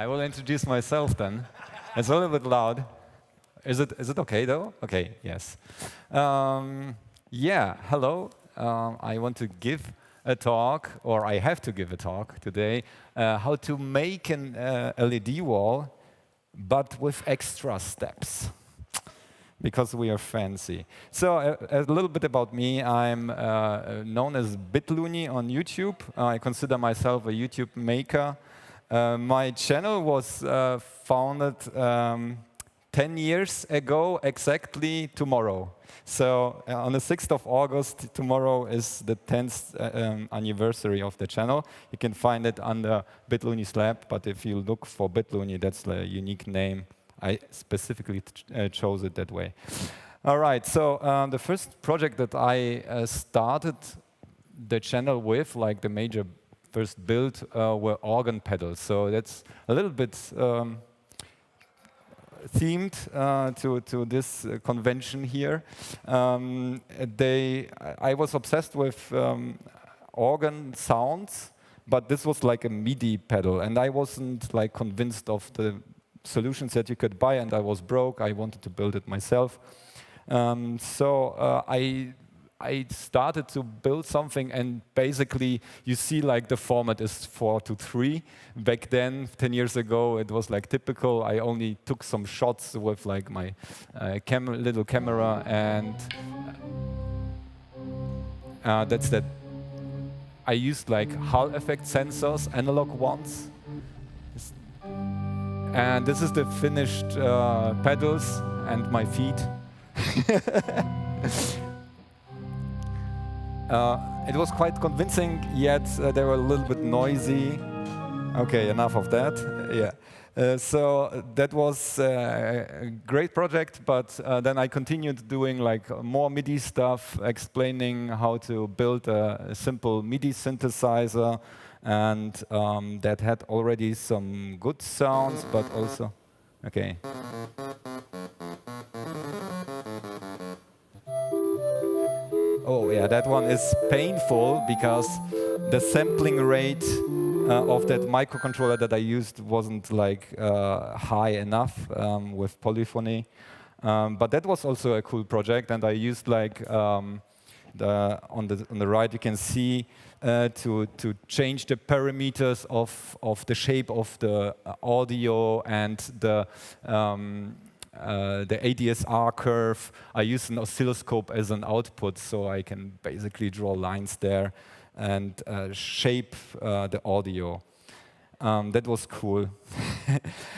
I will introduce myself then. It's a little bit loud. Is it okay though? Okay, yes. Yeah, hello. I want to give a talk, or I have to give a talk today, how to make an LED wall, but with extra steps, because we are fancy. So a little bit about me. I'm known as Bitluni on YouTube. I consider myself a YouTube maker. My channel was founded 10 years ago, exactly tomorrow. So on the 6th of August, tomorrow is the 10th anniversary of the channel. You can find it under Bitluni's lab, but if you look for Bitluni, that's the unique name. I specifically chose it that way. All right, so the first project that I started the channel with, like the major first build, were organ pedals. So that's a little bit themed to this convention here. I was obsessed with organ sounds, but this was like a MIDI pedal, and I wasn't like convinced of the solutions that you could buy, and I was broke. I wanted to build it myself. So I started to build something, and basically you see like the format is 4:3. Back then, 10 years ago, it was like typical. I only took some shots with like my little camera, and that's that. I used like Hall effect sensors, analog ones. And this is the finished pedals and my feet. It was quite convincing, yet they were a little bit noisy. Okay, enough of that. Yeah. So that was a great project, but then I continued doing like more MIDI stuff, explaining how to build a simple MIDI synthesizer, and that had already some good sounds, but also, okay. Oh yeah, that one is painful because the sampling rate of that microcontroller that I used wasn't like high enough with polyphony. But that was also a cool project, and I used like on the right you can see to change the parameters of the shape of the audio and the ADSR curve. I use an oscilloscope as an output, so I can basically draw lines there and shape the audio. That was cool.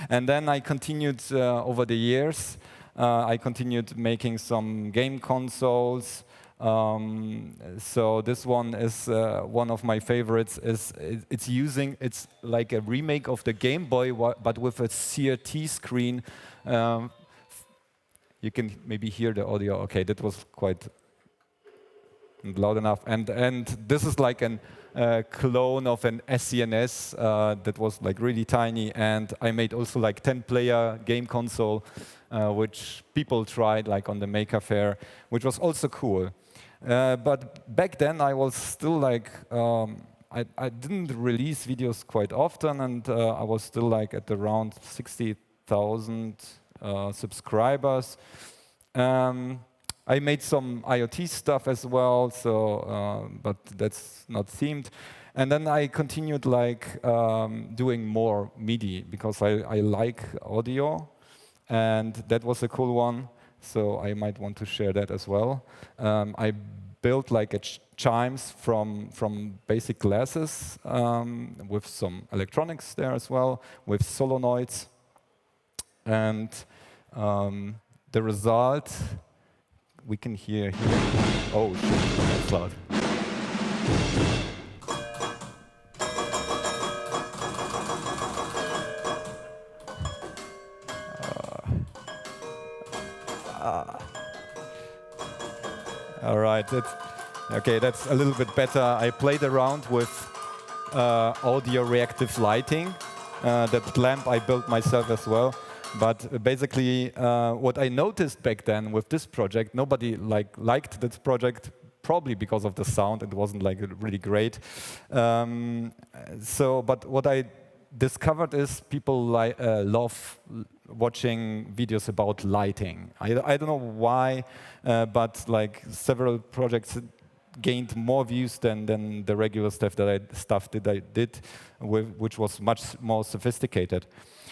And then I continued over the years. I continued making some game consoles. So this one is one of my favorites. It's like a remake of the Game Boy, but with a CRT screen. You can maybe hear the audio. Okay, that was quite loud enough. And this is like a clone of an SCNS that was like really tiny. And I made also like 10-player game console, which people tried like on the Maker Faire, which was also cool. But back then I was still like, I didn't release videos quite often, and I was still like at around 60,000 subscribers. I made some IoT stuff as well, so but that's not themed. And then I continued like doing more MIDI because I like audio, and that was a cool one. So I might want to share that as well. I built like a chimes from basic glasses with some electronics there as well, with solenoids. And the result, we can hear here. Oh, shit, that's loud. All right, that's a little bit better. I played around with audio reactive lighting. That lamp I built myself as well. But basically, what I noticed back then with this project, nobody liked this project, probably because of the sound. It wasn't like really great. But what I discovered is people love watching videos about lighting. I don't know why, but like several projects gained more views than the regular stuff that I did, which was much more sophisticated.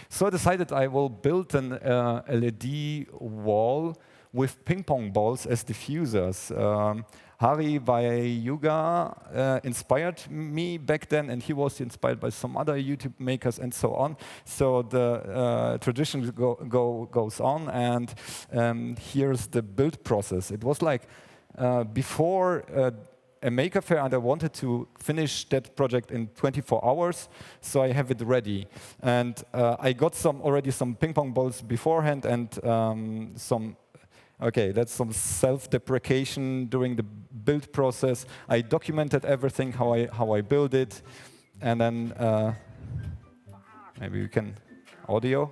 So I decided I will build an LED wall with ping pong balls as diffusers. Hari Vayuga inspired me back then, and he was inspired by some other YouTube makers and so on. So the tradition goes on, and here's the build process. It was like before a maker fair, and I wanted to finish that project in 24 hours, so I have it ready. And I got already some ping pong balls beforehand, and that's some self-deprecation during the build process. I documented everything, how I build it, and then maybe we can audio.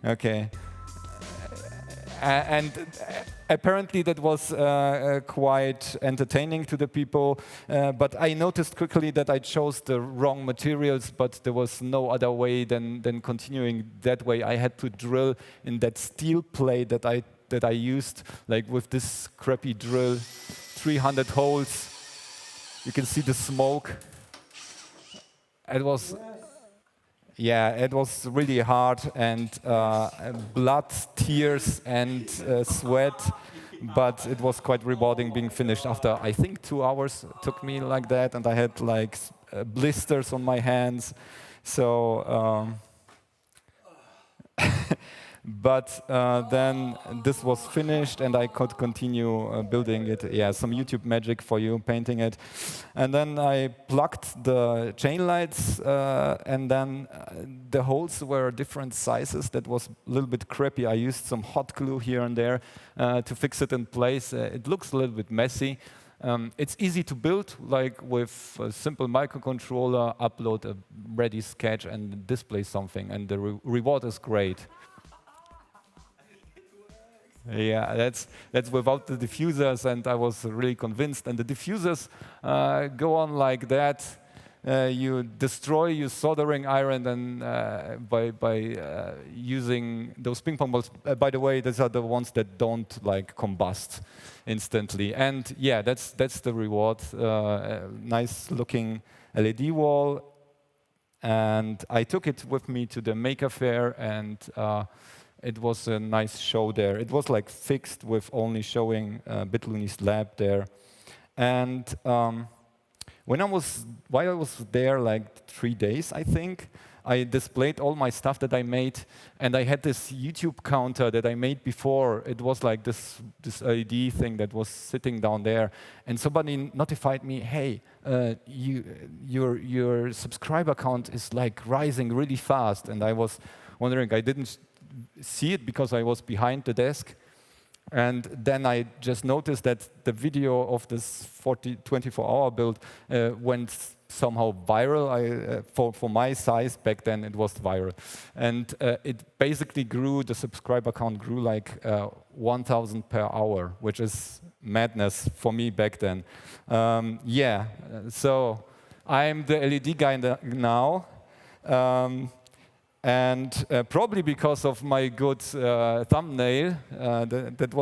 Okay. And apparently that was quite entertaining to the people, but I noticed quickly that I chose the wrong materials, but there was no other way than continuing that way. I had to drill in that steel plate that I used, like with this crappy drill, 300 holes. You can see the smoke. It was really hard, and blood, tears, and sweat, but it was quite rewarding being finished after, I think, 2 hours took me like that, and I had like blisters on my hands. So, but then this was finished, and I could continue building it. Yeah, some YouTube magic for you, painting it. And then I plugged the chain lights, and then the holes were different sizes. That was a little bit crappy. I used some hot glue here and there to fix it in place. It looks a little bit messy. It's easy to build, like with a simple microcontroller, upload a ready sketch and display something, and the reward is great. Yeah, that's without the diffusers, and I was really convinced. And the diffusers go on like that. You destroy your soldering iron and by using those ping pong balls. By the way, those are the ones that don't like combust instantly. And yeah, that's the reward. Nice looking LED wall. And I took it with me to the maker fair, and it was a nice show there. It was like fixed with only showing Bitluni's lab there. And while I was there like 3 days, I think, I displayed all my stuff that I made, and I had this YouTube counter that I made before. It was like this LED thing that was sitting down there, and somebody notified me, hey, your subscriber count is like rising really fast. And I was wondering, I didn't see it because I was behind the desk. And then I just noticed that the video of this 24-hour build went somehow viral. For my size back then, it was viral. And it basically grew, the subscriber count grew like 1,000 per hour, which is madness for me back then. So I'm the LED guy now. And probably because of my good thumbnail, that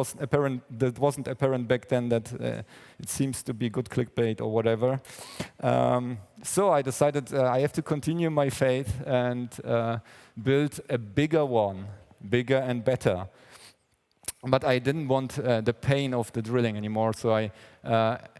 wasn't apparent back then, that it seems to be good clickbait or whatever. So I decided I have to continue my faith and build a bigger one, bigger and better. But I didn't want the pain of the drilling anymore, so I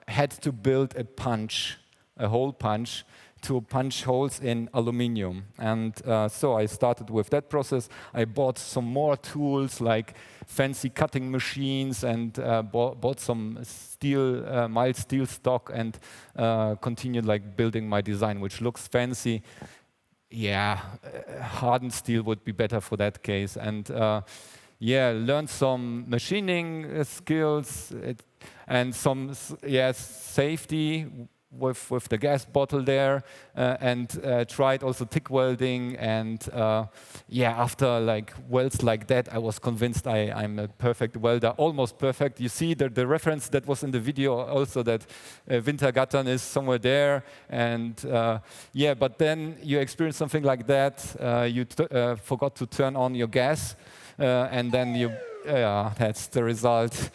had to build a hole punch, to punch holes in aluminium. And so I started with that process. I bought some more tools, like fancy cutting machines, and bought some steel, mild steel stock, and continued like building my design, which looks fancy. Yeah, hardened steel would be better for that case. And learned some machining skills and some safety with the gas bottle there, and tried also TIG welding. And yeah, after like welds like that, I was convinced I'm a perfect welder, almost perfect. You see the reference that was in the video also, that Wintergatan is somewhere there. And yeah, but then you experience something like that. You forgot to turn on your gas, and then yeah, that's the result.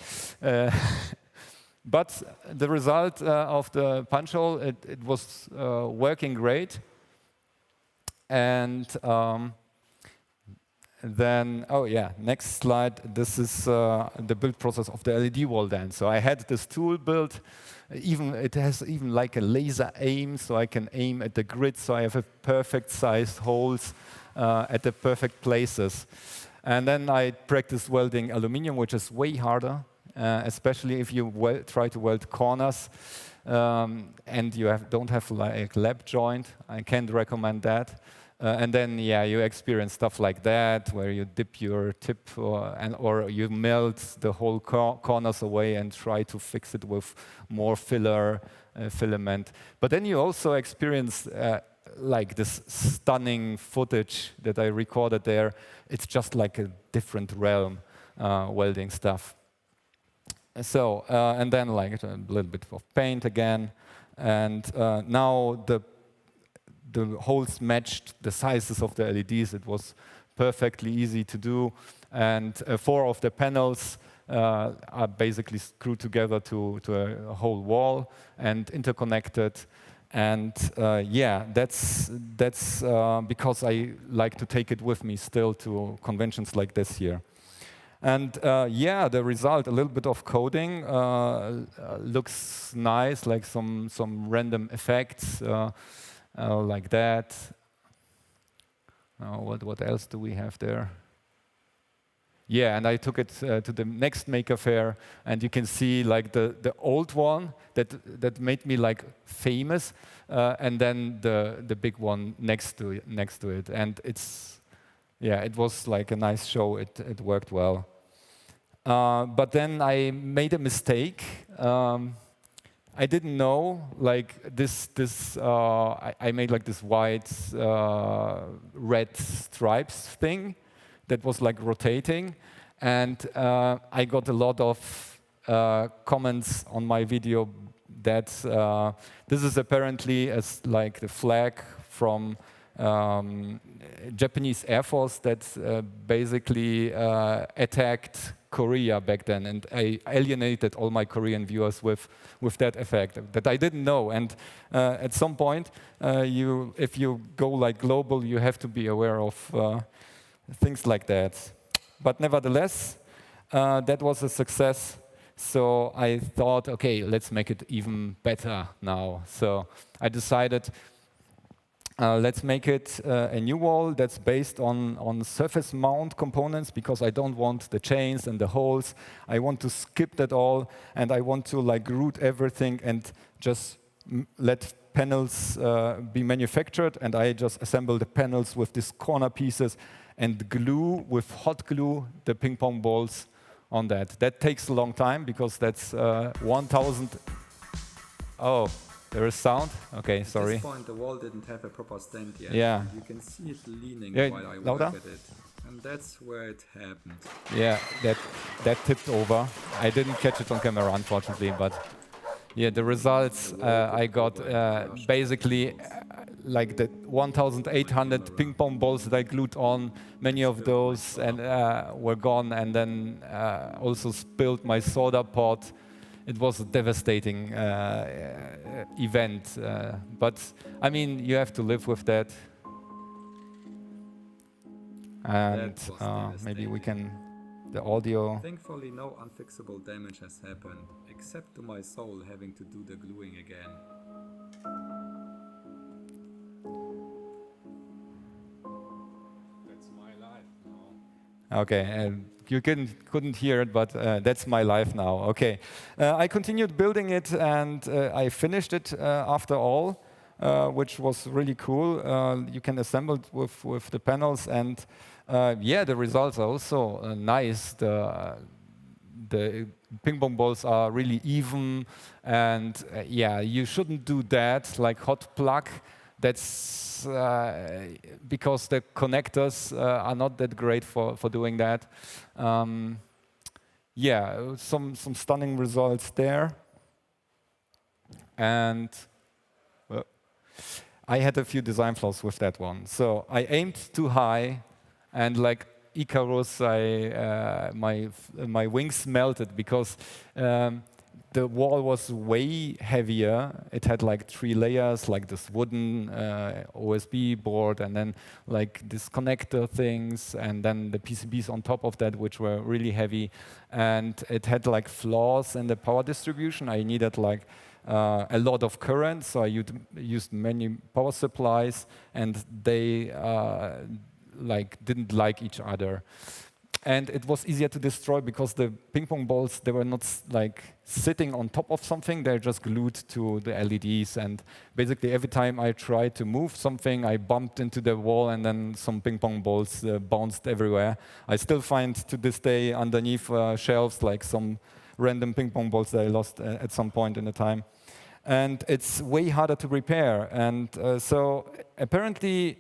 But the result of the punch hole, it was working great. And then, oh yeah, next slide. This is the build process of the LED wall then. So I had this tool built. It has even like a laser aim, so I can aim at the grid, so I have a perfect sized holes at the perfect places. And then I practiced welding aluminum, which is way harder. Especially if you try to weld corners and you don't have like a lap joint. I can't recommend that. And then, yeah, you experience stuff like that, where you dip your tip or you melt the whole corners away and try to fix it with more filament. But then you also experience like this stunning footage that I recorded there. It's just like a different realm, welding stuff. So, and then like a little bit of paint again, and now the holes matched the sizes of the LEDs. It was perfectly easy to do, and 4 of the panels are basically screwed together to a whole wall and interconnected. And yeah, that's because I like to take it with me still to conventions like this here. And yeah, the result, a little bit of coding, looks nice, like some random effects like that. What else do we have there? Yeah, and I took it to the next Maker Faire, and you can see like the old one that made me like famous, and then the big one next to it. And it was like a nice show. It worked well. But then I made a mistake. I didn't know like this. I made like this white, red stripes thing that was like rotating, and I got a lot of comments on my video that this is apparently like the flag from Japanese Air Force that basically attacked Korea back then, and I alienated all my Korean viewers with that effect that I didn't know. And at some point, if you go like global, you have to be aware of things like that. But nevertheless, that was a success. So I thought, okay, let's make it even better now. So I decided, let's make it a new wall that's based on surface mount components, because I don't want the chains and the holes. I want to skip that all, and I want to like root everything and just let panels be manufactured. And I just assemble the panels with these corner pieces and glue with hot glue the ping pong balls on that. That takes a long time because that's 1,000. Oh. There is sound? Okay, sorry. At this point, the wall didn't have a proper stand yet. Yeah. You can see it leaning while I louder? work at it. And that's where it happened. Yeah, that tipped over. I didn't catch it on camera, unfortunately, but yeah, the results I got basically like the 1,800 ping pong balls that I glued on, many of those and were gone, and then also spilled my soda pot. It was a devastating event, but I mean, you have to live with that. And maybe we can, the audio. Thankfully, no unfixable damage has happened, except to my soul having to do the gluing again. That's my life now. Okay. You couldn't hear it, but that's my life now. Okay, I continued building it, and I finished it after all, which was really cool. You can assemble it with the panels, and yeah, the results are also nice. the ping pong balls are really even, and yeah, you shouldn't do that like hot plug. That's because the connectors are not that great for doing that. Yeah, some stunning results there. And I had a few design flaws with that one. So I aimed too high, and like Icarus, my wings melted because the wall was way heavier. It had like 3 layers, like this wooden OSB board, and then like these connector things, and then the PCBs on top of that, which were really heavy. And it had like flaws in the power distribution. I needed like a lot of current, so I used many power supplies, and they didn't like each other. And it was easier to destroy because the ping pong balls, they were not like sitting on top of something, they're just glued to the LEDs. And basically every time I tried to move something, I bumped into the wall, and then some ping pong balls bounced everywhere. I still find to this day underneath shelves like some random ping pong balls that I lost at some point in the time. And it's way harder to repair. And so apparently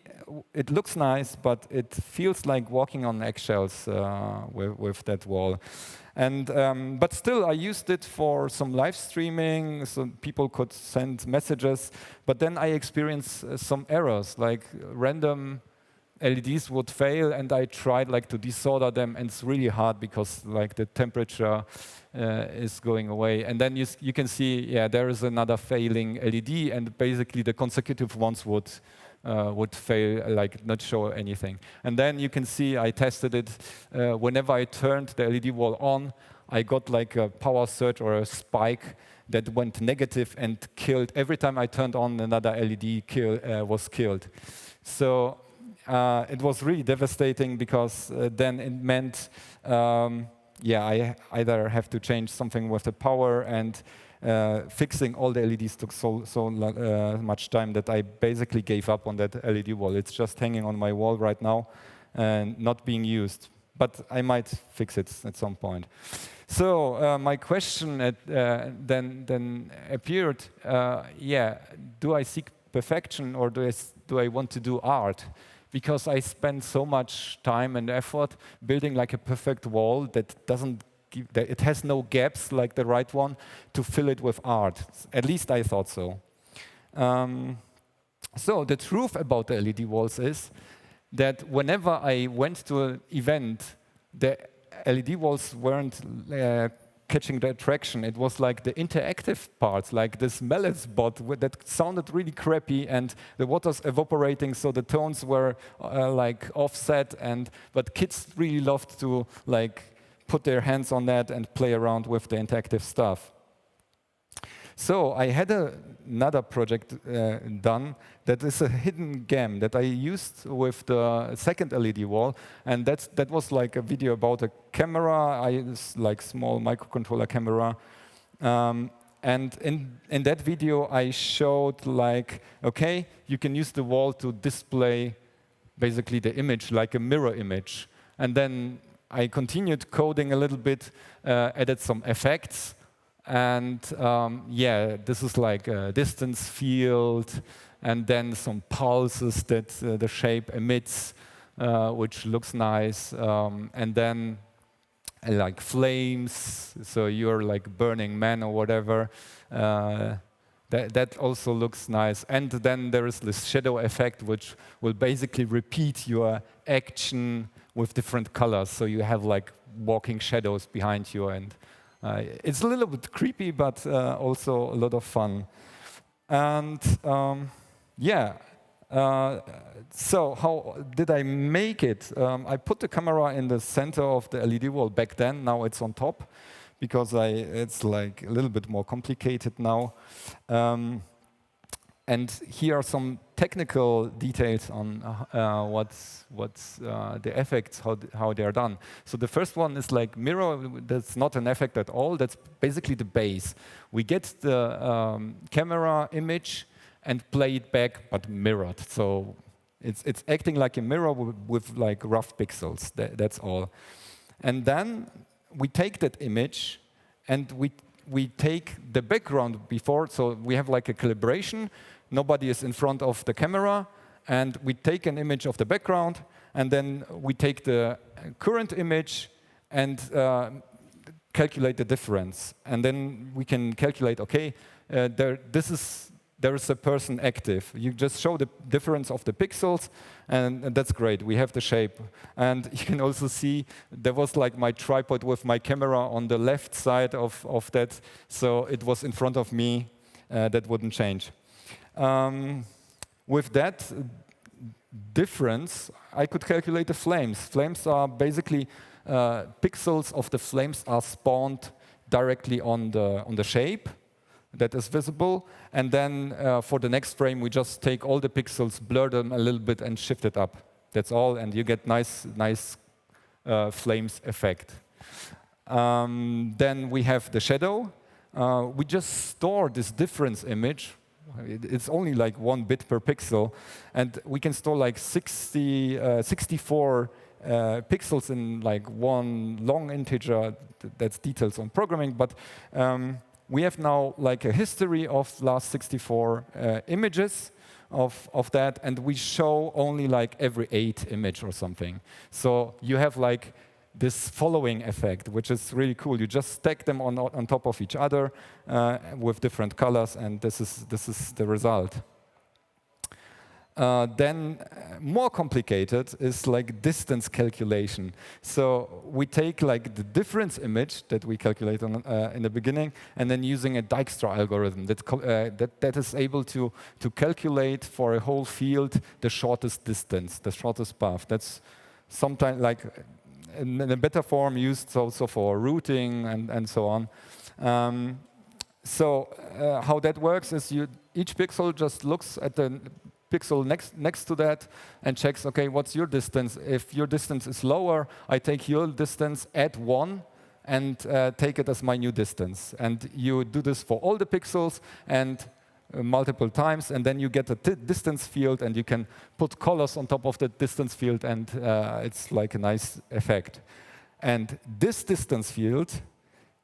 it looks nice, but it feels like walking on eggshells with that wall. And but still, I used it for some live streaming, so people could send messages. But then I experienced some errors, like random LEDs would fail, and I tried like to desolder them, and it's really hard because like the temperature is going away. And then you can see, yeah, there is another failing LED, and basically the consecutive ones would fail, like not show anything. And then you can see I tested it. Whenever I turned the LED wall on, I got like a power surge or a spike that went negative and killed. Every time I turned on, another LED was killed. So it was really devastating because then it meant, yeah, I either have to change something with the power, and fixing all the LEDs took so much time that I basically gave up on that LED wall. It's just hanging on my wall right now and not being used. But I might fix it at some point. So my question then appeared, yeah, do I seek perfection, or do I want to do art? Because I spend so much time and effort building like a perfect wall that it has no gaps like the right one to fill it with art. At least I thought so. So the truth about the LED walls is that whenever I went to an event, the LED walls weren't catching the attraction. It was like the interactive parts, like this mallet spot that sounded really crappy, and the water's evaporating, so the tones were like offset. But kids really loved to like put their hands on that and play around with the interactive stuff. So I had another project done that is a hidden gem that I used with the second LED wall, and that was like a video about a camera, like small microcontroller camera. And in that video, I showed like, okay, you can use the wall to display basically the image, like a mirror image. And then I continued coding a little bit, added some effects. And yeah, this is like a distance field, and then some pulses that the shape emits, which looks nice. And then like flames, so you're like Burning Man or whatever. That also looks nice. And then there is this shadow effect, which will basically repeat your action with different colors. So you have like walking shadows behind you, and it's a little bit creepy, but also a lot of fun. And yeah, so how did I make it? I put the camera in the center of the LED wall back then. Now it's on top, because it's like a little bit more complicated now. And here are some technical details on what's the effects, how they are done. So the first one is like mirror. That's not an effect at all. That's basically the base. We get the camera image and play it back, but mirrored. So it's acting like a mirror with like rough pixels. That's all. And then we take that image and we take the background before, so we have like a calibration. Nobody is in front of the camera, and we take an image of the background, and then we take the current image and calculate the difference. And then we can calculate, okay, there is a person active. You just show the difference of the pixels, and that's great. We have the shape. And you can also see there was like my tripod with my camera on the left side of that, so it was in front of me. That wouldn't change. With that difference, I could calculate the flames. Flames are basically pixels of the flames are spawned directly on the shape that is visible, and then for the next frame we just take all the pixels, blur them a little bit, and shift it up. That's all, and you get nice flames effect. Then we have the shadow. We just store this difference image. It's only like 1 bit per pixel, and we can store like 64 pixels in like one long integer. That's details on programming, but we have now like a history of last 64 images of that, and we show only like every 8 image or something. So you have like this following effect, which is really cool. You just stack them on top of each other with different colors, and this is the result. Then more complicated is like distance calculation. So we take like the difference image that we calculate in the beginning, and then using a Dijkstra algorithm that is able to calculate for a whole field the shortest distance, the shortest path. That's sometimes like in a better form used also for routing and so on. How that works is each pixel just looks at the pixel next to that and checks, okay, what's your distance? If your distance is lower, I take your distance, add 1, and take it as my new distance. And you do this for all the pixels and multiple times, and then you get a distance field, and you can put colors on top of the distance field, and it's like a nice effect. And this distance field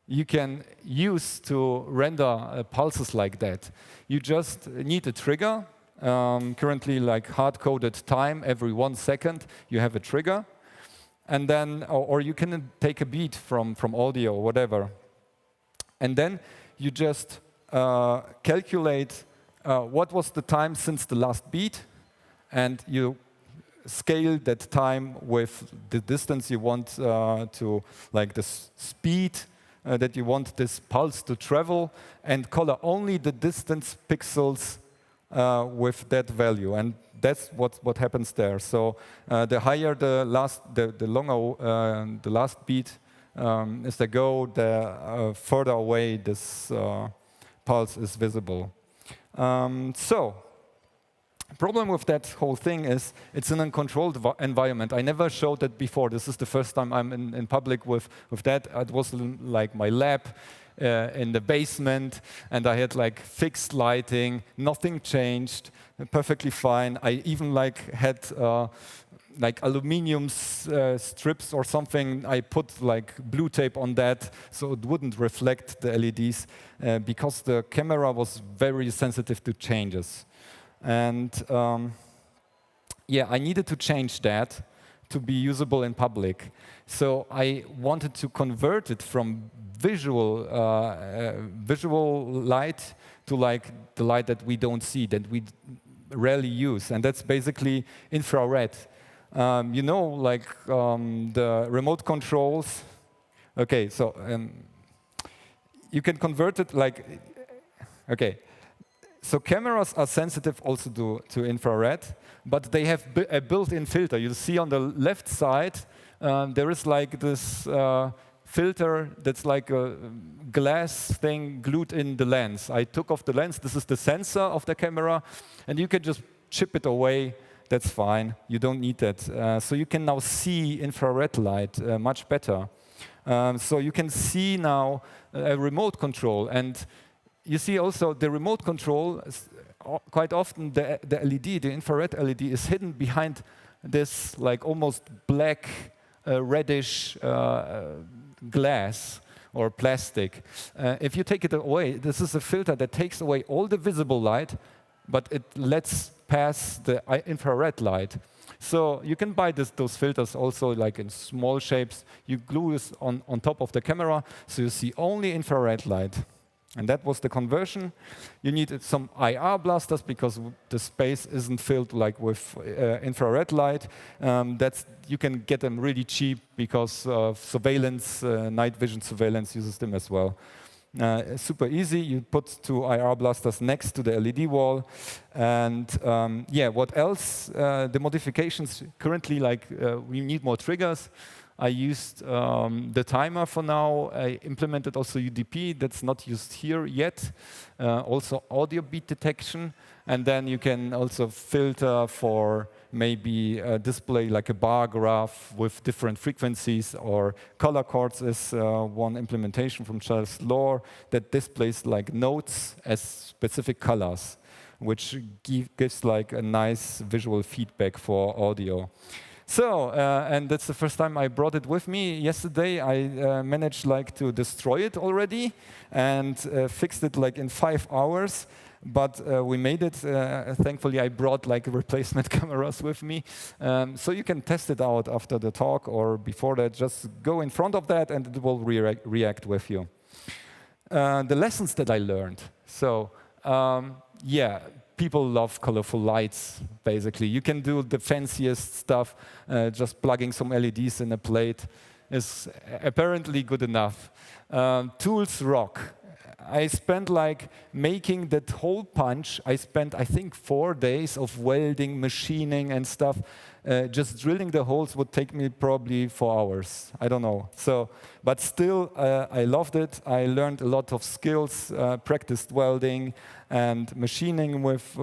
you can use to render pulses like that. You just need a trigger. Currently, like hard-coded time, every 1 second you have a trigger, and then, or you can take a beat from audio or whatever, and then you just calculate what was the time since the last beat, and you scale that time with the distance you want to, like the speed that you want this pulse to travel, and color only the distance pixels with that value, and that's what happens there. So the higher the longer the last beat as they go, the further away this pulse is visible. Problem with that whole thing is it's in a controlled environment. I never showed that before. This is the first time I'm in public with that. It was like my lab in the basement, and I had like fixed lighting. Nothing changed. Perfectly fine. I even like had like aluminium strips or something. I put like blue tape on that so it wouldn't reflect the LEDs because the camera was very sensitive to changes. And yeah, I needed to change that to be usable in public. So I wanted to convert it from visual light to like the light that we don't see, that we rarely use, and that's basically infrared. You know, like the remote controls. Okay, so you can convert it like, okay. So cameras are sensitive also to infrared, but they have a built-in filter. You see on the left side, there is like this filter that's like a glass thing glued in the lens. I took off the lens. This is the sensor of the camera, and you can just chip it away. That's fine. You don't need that. So you can now see infrared light much better. So you can see now a remote control, and you see also the remote control, quite often the LED, the infrared LED, is hidden behind this like almost black, reddish glass or plastic. If you take it away, this is a filter that takes away all the visible light, but it lets pass the infrared light. So you can buy those filters also like in small shapes. You glue this on top of the camera, so you see only infrared light. And that was the conversion. You needed some IR blasters because the space isn't filled like with infrared light. You can get them really cheap because surveillance, night vision surveillance uses them as well. Super easy. You put 2 IR blasters next to the LED wall. And yeah, what else? The modifications currently, like we need more triggers. I used the timer for now. I implemented also UDP. That's not used here yet. Also audio beat detection. And then you can also filter for maybe a display like a bar graph with different frequencies, or color chords is one implementation from Charles Lohr that displays like notes as specific colors, which gives like a nice visual feedback for audio. So, and that's the first time I brought it with me. Yesterday, I managed like to destroy it already and fixed it like in 5 hours. But we made it. Thankfully, I brought like replacement cameras with me, so you can test it out after the talk or before that. Just go in front of that, and it will react with you. The lessons that I learned. So, yeah. People love colorful lights, basically. You can do the fanciest stuff. Just plugging some LEDs in a plate is apparently good enough. Tools rock. I spent like making that hole punch. I spent, I think, 4 days of welding, machining and stuff. Just drilling the holes would take me probably 4 hours. I don't know. So, but still, I loved it. I learned a lot of skills, practiced welding and machining with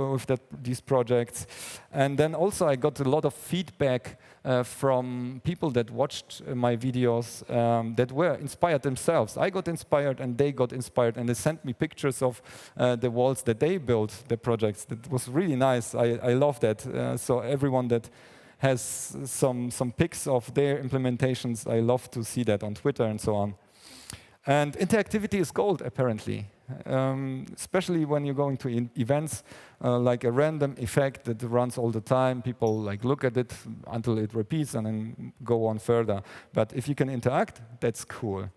these projects. And then also I got a lot of feedback from people that watched my videos that were inspired themselves. I got inspired and they got inspired, and they sent me pictures of the walls that they built, the projects. That was really nice. I love that. So everyone that has some pics of their implementations, I love to see that on Twitter and so on. And interactivity is gold, apparently. Especially when you're going to events, like a random effect that runs all the time. People like look at it until it repeats and then go on further. But if you can interact, that's cool.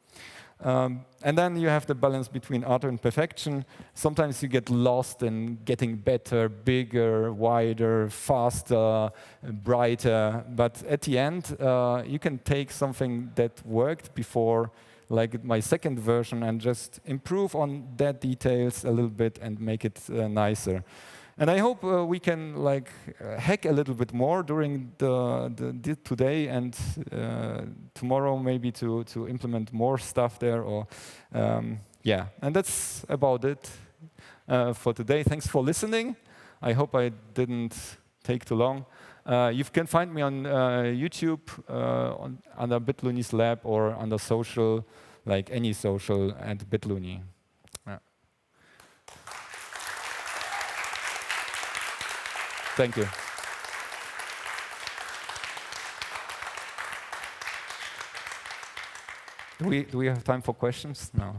And then you have the balance between art and perfection. Sometimes you get lost in getting better, bigger, wider, faster, brighter. But at the end, you can take something that worked before, like my second version, and just improve on that details a little bit and make it nicer. And I hope we can like hack a little bit more during today and tomorrow, maybe to implement more stuff there. Or yeah, and that's about it for today. Thanks for listening. I hope I didn't take too long. You can find me on YouTube under Bitluni's lab, or under social, like any social, at Bitluni. Yeah. Thank you. Do we have time for questions? No.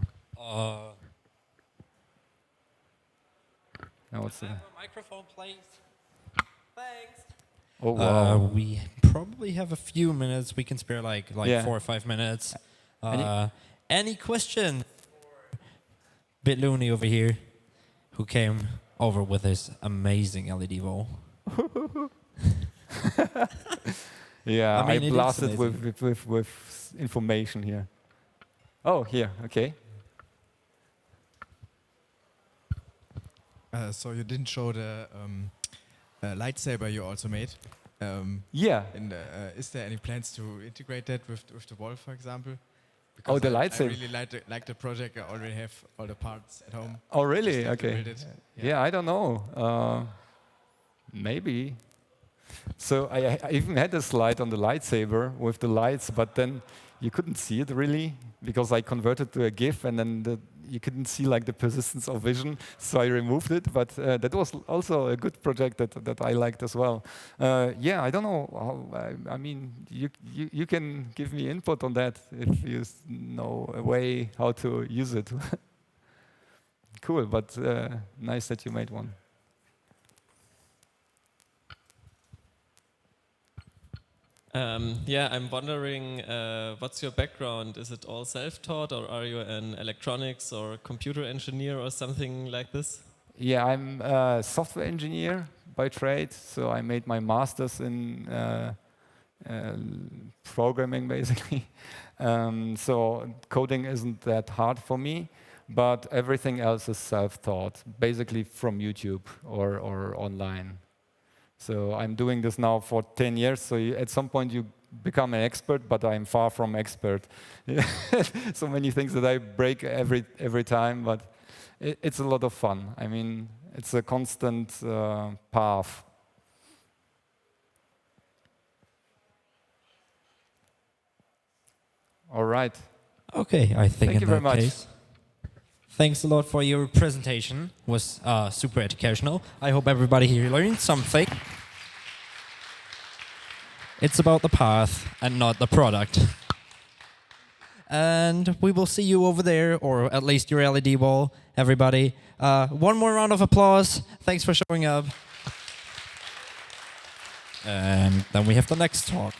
No, what's a microphone, please. Thanks. Oh, wow. We probably have a few minutes. We can spare like yeah. 4 or 5 minutes. Any question for Bit Looney over here, who came over with his amazing LED wall? Yeah, I mean, I blasted with information here. Oh, here, okay. So you didn't show the lightsaber you also made. Yeah. And is there any plans to integrate that with the wall, for example? Because the lightsaber. I really like the project. I already have all the parts at home. Oh, really? Okay. Yeah, I don't know. Maybe. So I even had a slide on the lightsaber with the lights, but then you couldn't see it really because I converted to a GIF, and then you couldn't see like the persistence of vision, so I removed it. But that was also a good project that I liked as well. Yeah, I don't know how. I mean, you can give me input on that if you know a way how to use it. Cool, but nice that you made one. Yeah, I'm wondering, what's your background? Is it all self-taught, or are you an electronics or computer engineer or something like this? Yeah, I'm a software engineer by trade, so I made my master's in programming, basically. So coding isn't that hard for me, but everything else is self-taught, basically from YouTube or online. So I'm doing this now for 10 years, so at some point you become an expert, but I'm far from expert. So many things that I break every time, but it's a lot of fun. I mean, it's a constant path. All right. Okay, I think Thank you very that much. case. Thanks a lot for your presentation. It was super educational. I hope everybody here learned something. It's about the path and not the product. And we will see you over there, or at least your LED wall, everybody. One more round of applause. Thanks for showing up. And then we have the next talk.